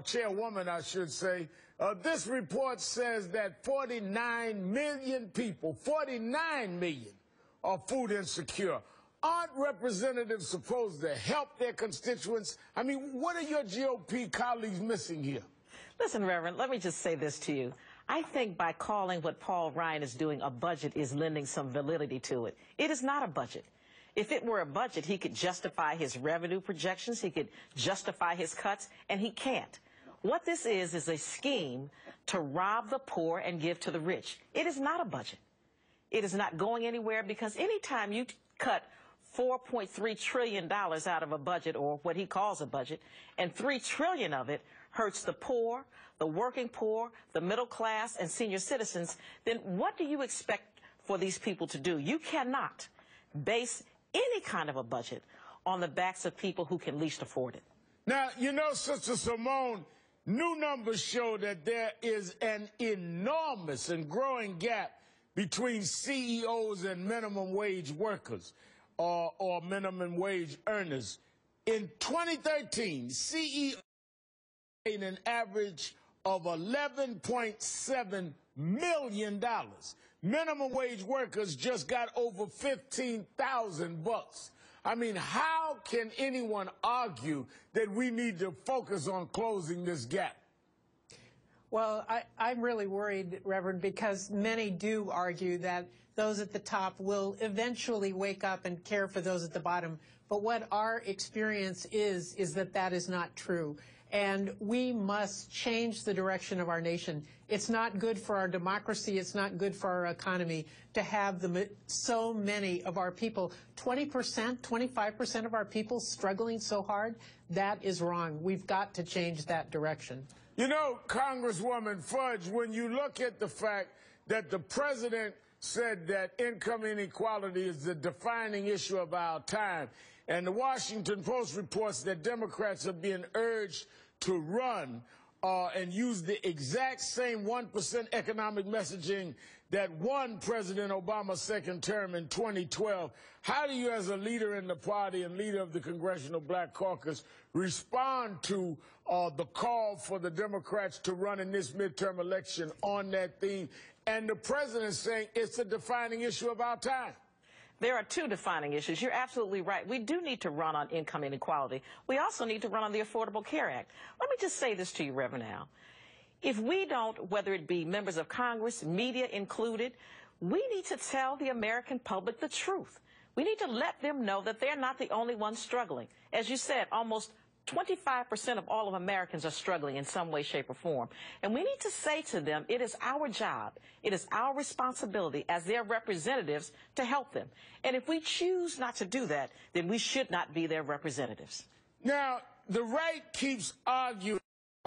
Chairwoman, I should say, this report says that 49 million people, 49 million, are food insecure. Aren't representatives supposed to help their constituents? I mean, what are your GOP colleagues missing here? Listen, Reverend, let me just say this to you. I think by calling what Paul Ryan is doing a budget is lending some validity to it. It is not a budget. If it were a budget, he could justify his revenue projections, he could justify his cuts, and he can't. What this is a scheme to rob the poor and give to the rich. It is not a budget. It is not going anywhere, because anytime you cut $4.3 trillion out of a budget, or what he calls a budget, and $3 trillion of it hurts the poor, the working poor, the middle class, and senior citizens, then what do you expect for these people to do? You cannot base any kind of a budget on the backs of people who can least afford it. Now, you know, Sister Simone, new numbers show that there is an enormous and growing gap between CEOs and minimum wage workers or minimum wage earners. In 2013, CEOs made an average of $11.7 million. Minimum wage workers just got over $15,000. I mean, how can anyone argue that we need to focus on closing this gap? Well, I'm really worried, Reverend, because many do argue that those at the top will eventually wake up and care for those at the bottom. But what our experience is that that is not true. And we must change the direction of our nation. It's not good for our democracy. It's not good for our economy to have so many of our people, 20%, 25% of our people struggling so hard. That is wrong. We've got to change that direction. You know, Congresswoman Fudge, when you look at the fact that the president said that income inequality is the defining issue of our time, and the Washington Post reports that Democrats are being urged to run and use the exact same 1% economic messaging that won President Obama's second term in 2012. How do you, as a leader in the party and leader of the Congressional Black Caucus, respond to the call for the Democrats to run in this midterm election on that theme, and the president saying it's a defining issue of our time? There are two defining issues. You're absolutely right. We do need to run on income inequality. We also need to run on the Affordable Care Act. Let me just say this to you, Reverend Al. If we don't, whether it be members of Congress, media included, we need to tell the American public the truth. We need to let them know that they're not the only ones struggling. As you said, almost 25% of all of Americans are struggling in some way, shape, or form. And we need to say to them, it is our job, it is our responsibility as their representatives to help them. And if we choose not to do that, then we should not be their representatives. Now, the right keeps arguing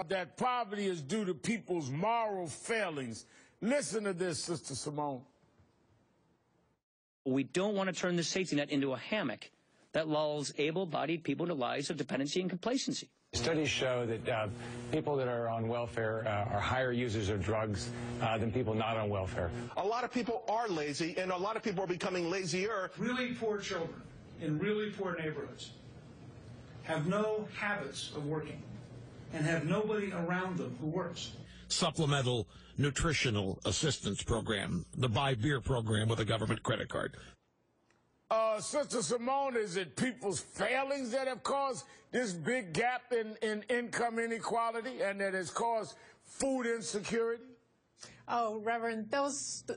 that poverty is due to people's moral failings. Listen to this, Sister Simone. We don't want to turn the safety net into a hammock that lulls able-bodied people into lives of dependency and complacency. Studies show that people that are on welfare are higher users of drugs than people not on welfare. A lot of people are lazy, and a lot of people are becoming lazier. Really poor children in really poor neighborhoods have no habits of working and have nobody around them who works. Supplemental Nutritional Assistance Program, the Buy Beer program with a government credit card. Sister Simone, is it people's failings that have caused this big gap in income inequality and that has caused food insecurity? Oh, Reverend,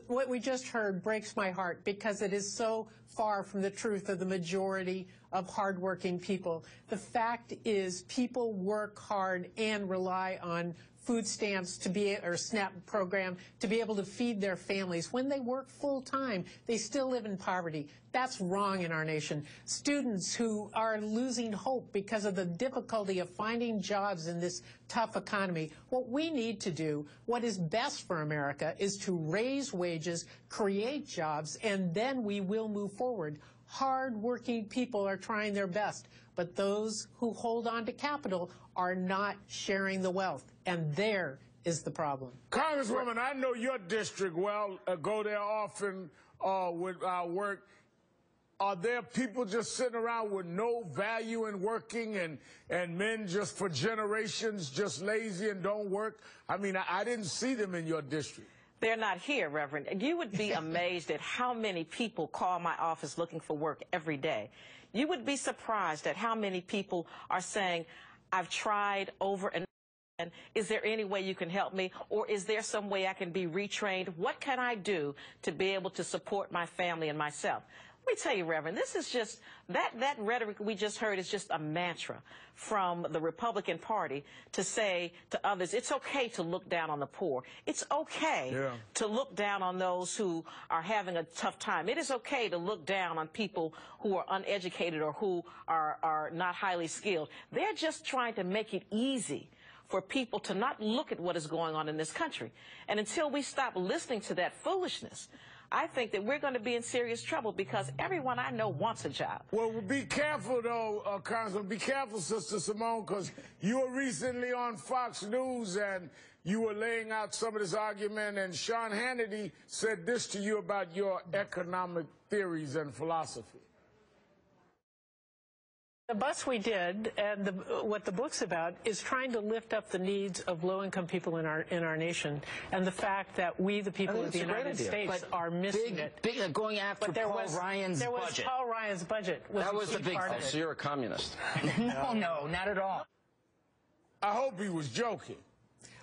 what we just heard breaks my heart, because it is so far from the truth of the majority of hardworking people. The fact is, people work hard and rely on food stamps or SNAP program to be able to feed their families. When they work full time, they still live in poverty. That's wrong in our nation. Students who are losing hope because of the difficulty of finding jobs in this tough economy. What we need to do, what is best for America, is to raise wages, create jobs, and then we will move forward. Hard-working people are trying their best, but those who hold on to capital are not sharing the wealth, and there is the problem. Congresswoman, I know your district well. Go there often with our work. Are there people just sitting around with no value in working and men just for generations just lazy and don't work? I mean, I didn't see them in your district. They're not here, Reverend. You would be amazed at how many people call my office looking for work every day. You would be surprised at how many people are saying, I've tried over and over. Is there any way you can help me? Or is there some way I can be retrained? What can I do to be able to support my family and myself? Let me tell you, Reverend, this is just, that rhetoric we just heard is just a mantra from the Republican Party to say to others, it's okay to look down on the poor. It's okay to look down on those who are having a tough time. It is okay to look down on people who are uneducated or who are not highly skilled. They're just trying to make it easy for people to not look at what is going on in this country. And until we stop listening to that foolishness, I think that we're going to be in serious trouble because everyone I know wants a job. Well, be careful, though, Congressman. Be careful, Sister Simone, because you were recently on Fox News and you were laying out some of this argument, and Sean Hannity said this to you about your economic theories and philosophy. The bus we did, and what the book's about, is trying to lift up the needs of low-income people in our nation, and the fact that we, the people of the United States, are missing it. Going after Paul Ryan's budget. Paul Ryan's budget. That was the big part of it. So you're a communist? No, not at all. I hope he was joking.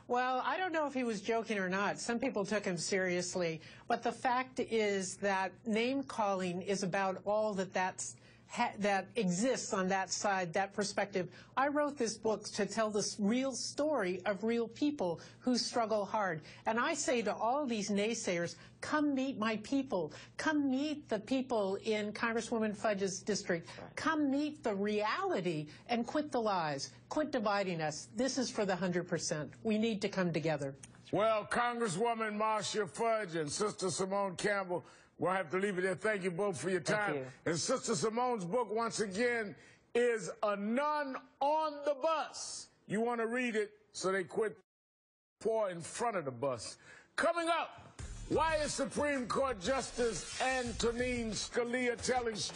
Well, I don't know if he was joking or not. Some people took him seriously. But the fact is that name-calling is about all that exists on that side, that perspective. I wrote this book to tell this real story of real people who struggle hard. And I say to all these naysayers, come meet my people. Come meet the people in Congresswoman Fudge's district. Come meet the reality and quit the lies. Quit dividing us. This is for the 100%. We need to come together. Well, Congresswoman Marcia Fudge and Sister Simone Campbell, we'll have to leave it there. Thank you both for your time. Thank you. And Sister Simone's book, once again, is A Nun on the Bus. You want to read it so they quit pour in front of the bus. Coming up, why is Supreme Court Justice Antonin Scalia telling